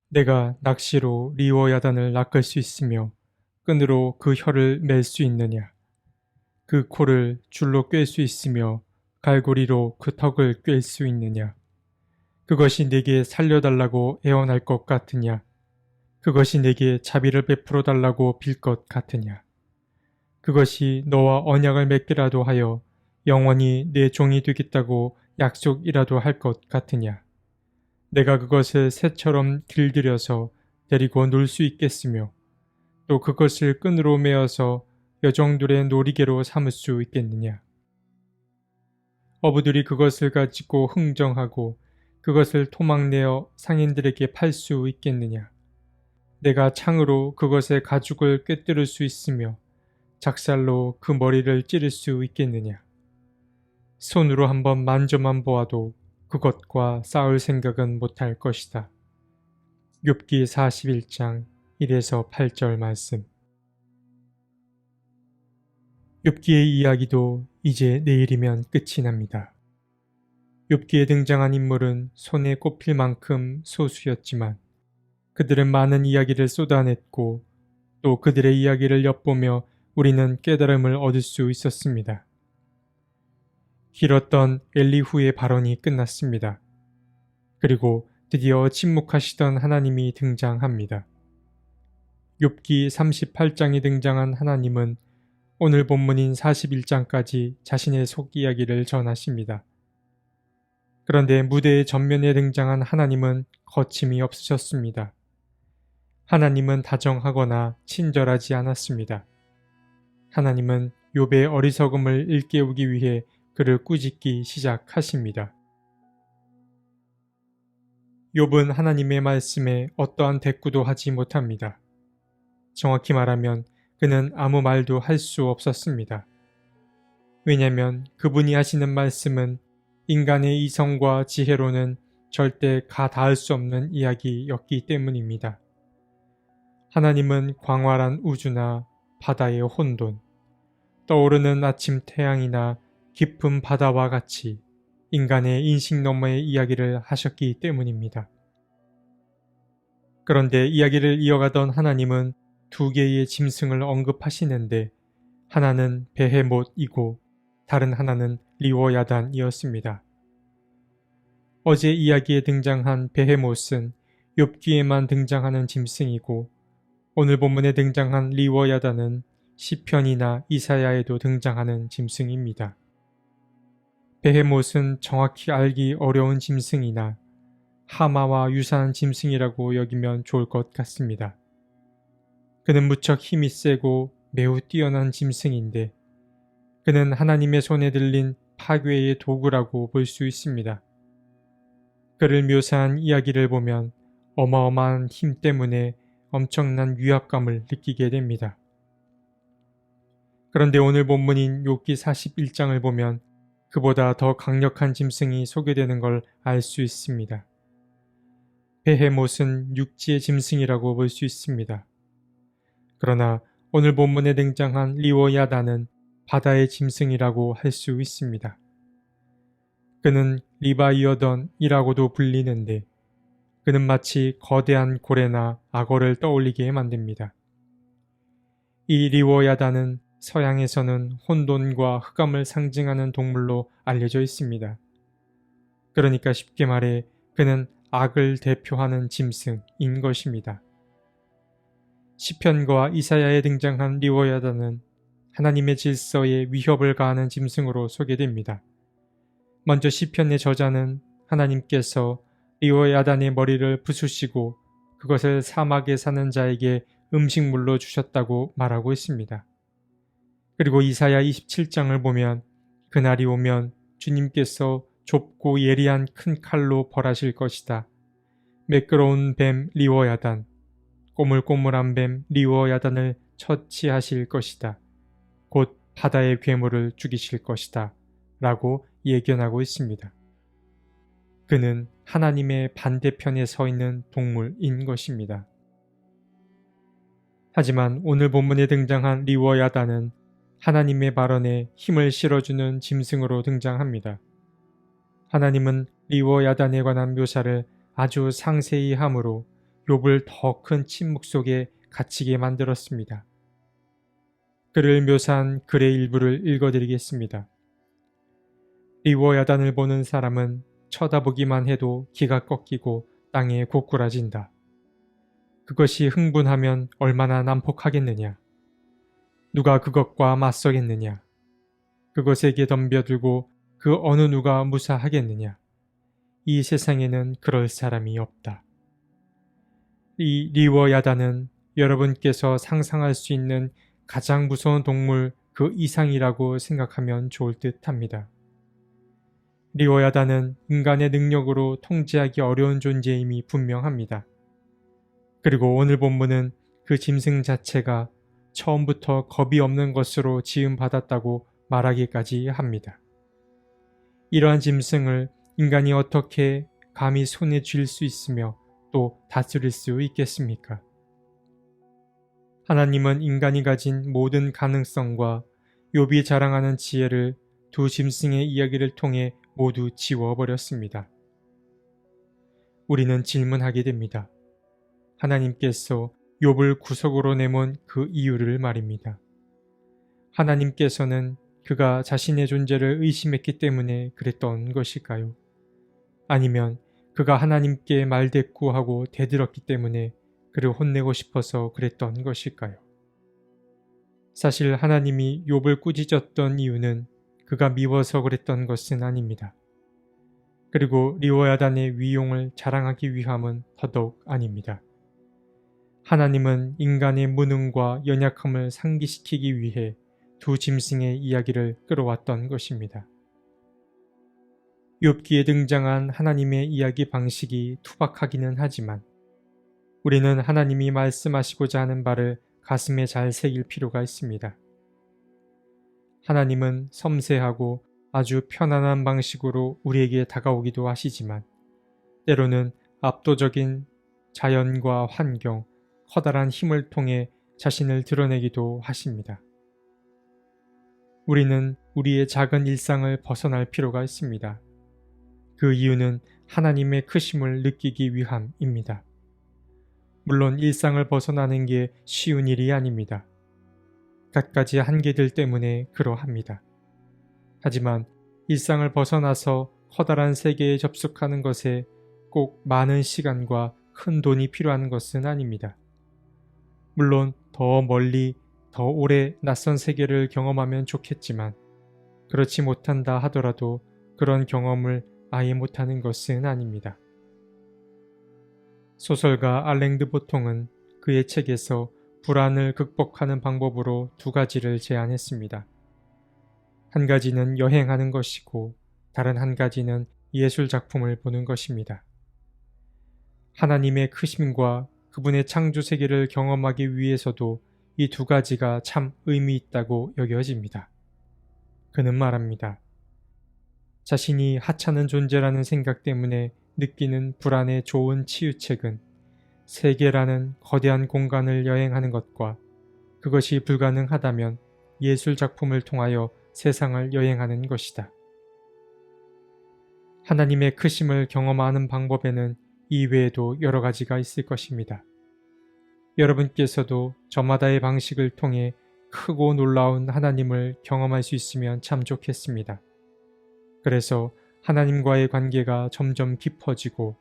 내가 낚시로 리워야단을 낚을 수 있으며 끈으로 그 혀를 맬 수 있느냐? 그 코를 줄로 꿰 수 있으며 갈고리로 그 턱을 꿰 수 있느냐? 그것이 내게 살려달라고 애원할 것 같으냐? 그것이 내게 자비를 베풀어 달라고 빌 것 같으냐? 그것이 너와 언약을 맺기라도 하여 영원히 내 종이 되겠다고 약속이라도 할 것 같으냐? 내가 그것을 새처럼 길들여서 데리고 놀 수 있겠으며 또 그것을 끈으로 메어서 여종들의 놀이개로 삼을 수 있겠느냐? 어부들이 그것을 가지고 흥정하고 그것을 토막내어 상인들에게 팔 수 있겠느냐? 내가 창으로 그것의 가죽을 꿰뚫을 수 있으며 작살로 그 머리를 찌를 수 있겠느냐? 손으로 한번 만져만 보아도 그것과 싸울 생각은 못할 것이다. 욥기 41장 1에서 8절 말씀. 욥기의 이야기도 이제 내일이면 끝이 납니다. 욥기에 등장한 인물은 손에 꼽힐 만큼 소수였지만 그들은 많은 이야기를 쏟아냈고 또 그들의 이야기를 엿보며 우리는 깨달음을 얻을 수 있었습니다. 길었던 엘리후의 발언이 끝났습니다. 그리고 드디어 침묵하시던 하나님이 등장합니다. 욥기 38장에 등장한 하나님은 오늘 본문인 41장까지 자신의 속 이야기를 전하십니다. 그런데 무대의 전면에 등장한 하나님은 거침이 없으셨습니다. 하나님은 다정하거나 친절하지 않았습니다. 하나님은 욥의 어리석음을 일깨우기 위해 그를 꾸짖기 시작하십니다. 욥은 하나님의 말씀에 어떠한 대꾸도 하지 못합니다. 정확히 말하면 그는 아무 말도 할 수 없었습니다. 왜냐하면 그분이 하시는 말씀은 인간의 이성과 지혜로는 절대 닿을 수 없는 이야기였기 때문입니다. 하나님은 광활한 우주나 바다의 혼돈, 떠오르는 아침 태양이나 깊은 바다와 같이 인간의 인식 너머의 이야기를 하셨기 때문입니다. 그런데 이야기를 이어가던 하나님은 두 개의 짐승을 언급하시는데 하나는 베헤못이고 다른 하나는 리워야단이었습니다. 어제 이야기에 등장한 베헤못은 욥기에만 등장하는 짐승이고 오늘 본문에 등장한 리워야단은 시편이나 이사야에도 등장하는 짐승입니다. 베헤못은 정확히 알기 어려운 짐승이나 하마와 유사한 짐승이라고 여기면 좋을 것 같습니다. 그는 무척 힘이 세고 매우 뛰어난 짐승인데 그는 하나님의 손에 들린 파괴의 도구라고 볼 수 있습니다. 그를 묘사한 이야기를 보면 어마어마한 힘 때문에 엄청난 위압감을 느끼게 됩니다. 그런데 오늘 본문인 욥기 41장을 보면 그보다 더 강력한 짐승이 소개되는 걸 알 수 있습니다. 베헤못은 육지의 짐승이라고 볼 수 있습니다. 그러나 오늘 본문에 등장한 리워야단은 바다의 짐승이라고 할 수 있습니다. 그는 리바이어던이라고도 불리는데 그는 마치 거대한 고래나 악어를 떠올리게 만듭니다. 이 리워야단은 서양에서는 혼돈과 흑암을 상징하는 동물로 알려져 있습니다. 그러니까 쉽게 말해 그는 악을 대표하는 짐승인 것입니다. 시편과 이사야에 등장한 리워야단은 하나님의 질서에 위협을 가하는 짐승으로 소개됩니다. 먼저 시편의 저자는 하나님께서 리워야단의 머리를 부수시고 그것을 사막에 사는 자에게 음식물로 주셨다고 말하고 있습니다. 그리고 이사야 27장을 보면 그날이 오면 주님께서 좁고 예리한 큰 칼로 벌하실 것이다. 매끄러운 뱀 리워야단, 꼬물꼬물한 뱀 리워야단을 처치하실 것이다. 곧 바다의 괴물을 죽이실 것이다. 라고 예견하고 있습니다. 그는 하나님의 반대편에 서 있는 동물인 것입니다. 하지만 오늘 본문에 등장한 리워야단은 하나님의 발언에 힘을 실어주는 짐승으로 등장합니다. 하나님은 리워야단에 관한 묘사를 아주 상세히 함으로 욥을 더 큰 침묵 속에 갇히게 만들었습니다. 그를 묘사한 글의 일부를 읽어드리겠습니다. 리워야단을 보는 사람은 쳐다보기만 해도 기가 꺾이고 땅에 고꾸라진다. 그것이 흥분하면 얼마나 난폭하겠느냐. 누가 그것과 맞서겠느냐. 그것에게 덤벼들고 그 어느 누가 무사하겠느냐. 이 세상에는 그럴 사람이 없다. 이 리워야단은 여러분께서 상상할 수 있는 가장 무서운 동물 그 이상이라고 생각하면 좋을 듯 합니다. 리워야단은 인간의 능력으로 통제하기 어려운 존재임이 분명합니다. 그리고 오늘 본문은 그 짐승 자체가 처음부터 겁이 없는 것으로 지음받았다고 말하기까지 합니다. 이러한 짐승을 인간이 어떻게 감히 손에 쥘 수 있으며 또 다스릴 수 있겠습니까? 하나님은 인간이 가진 모든 가능성과 욥이 자랑하는 지혜를 두 짐승의 이야기를 통해 모두 지워버렸습니다. 우리는 질문하게 됩니다. 하나님께서 욥을 구석으로 내몬 그 이유를 말입니다. 하나님께서는 그가 자신의 존재를 의심했기 때문에 그랬던 것일까요? 아니면 그가 하나님께 말대꾸하고 대들었기 때문에 그를 혼내고 싶어서 그랬던 것일까요? 사실 하나님이 욥을 꾸짖었던 이유는 그가 미워서 그랬던 것은 아닙니다. 그리고 리워야단의 위용을 자랑하기 위함은 더더욱 아닙니다. 하나님은 인간의 무능과 연약함을 상기시키기 위해 두 짐승의 이야기를 끌어왔던 것입니다. 욥기에 등장한 하나님의 이야기 방식이 투박하기는 하지만 우리는 하나님이 말씀하시고자 하는 바를 가슴에 잘 새길 필요가 있습니다. 하나님은 섬세하고 아주 편안한 방식으로 우리에게 다가오기도 하시지만 때로는 압도적인 자연과 환경, 커다란 힘을 통해 자신을 드러내기도 하십니다. 우리는 우리의 작은 일상을 벗어날 필요가 있습니다. 그 이유는 하나님의 크심을 느끼기 위함입니다. 물론 일상을 벗어나는 게 쉬운 일이 아닙니다. 갖가지 한계들 때문에 그러합니다. 하지만 일상을 벗어나서 커다란 세계에 접속하는 것에 꼭 많은 시간과 큰 돈이 필요한 것은 아닙니다. 물론 더 멀리 더 오래 낯선 세계를 경험하면 좋겠지만 그렇지 못한다 하더라도 그런 경험을 아예 못하는 것은 아닙니다. 소설가 알랭드 보통은 그의 책에서 불안을 극복하는 방법으로 두 가지를 제안했습니다. 한 가지는 여행하는 것이고 다른 한 가지는 예술 작품을 보는 것입니다. 하나님의 크심과 그분의 창조 세계를 경험하기 위해서도 이 두 가지가 참 의미 있다고 여겨집니다. 그는 말합니다. 자신이 하찮은 존재라는 생각 때문에 느끼는 불안의 좋은 치유책은 세계라는 거대한 공간을 여행하는 것과 그것이 불가능하다면 예술 작품을 통하여 세상을 여행하는 것이다. 하나님의 크심을 경험하는 방법에는 이외에도 여러 가지가 있을 것입니다. 여러분께서도 저마다의 방식을 통해 크고 놀라운 하나님을 경험할 수 있으면 참 좋겠습니다. 그래서 하나님과의 관계가 점점 깊어지고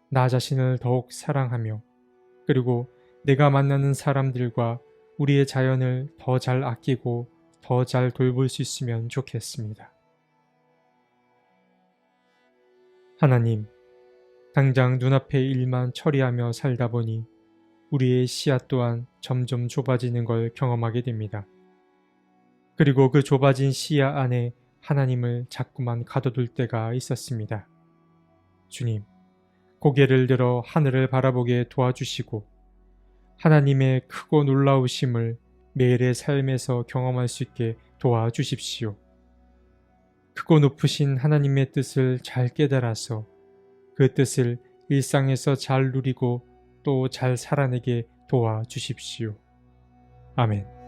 나 자신을 더욱 사랑하며 그리고 내가 만나는 사람들과 우리의 자연을 더 잘 아끼고 더 잘 돌볼 수 있으면 좋겠습니다. 하나님, 당장 눈앞의 일만 처리하며 살다 보니 우리의 시야 또한 점점 좁아지는 걸 경험하게 됩니다. 그리고 그 좁아진 시야 안에 하나님을 자꾸만 가둬둘 때가 있었습니다. 주님, 고개를 들어 하늘을 바라보게 도와주시고 하나님의 크고 놀라우심을 매일의 삶에서 경험할 수 있게 도와주십시오. 크고 높으신 하나님의 뜻을 잘 깨달아서 그 뜻을 일상에서 잘 누리고 또 잘 살아내게 도와주십시오. 아멘.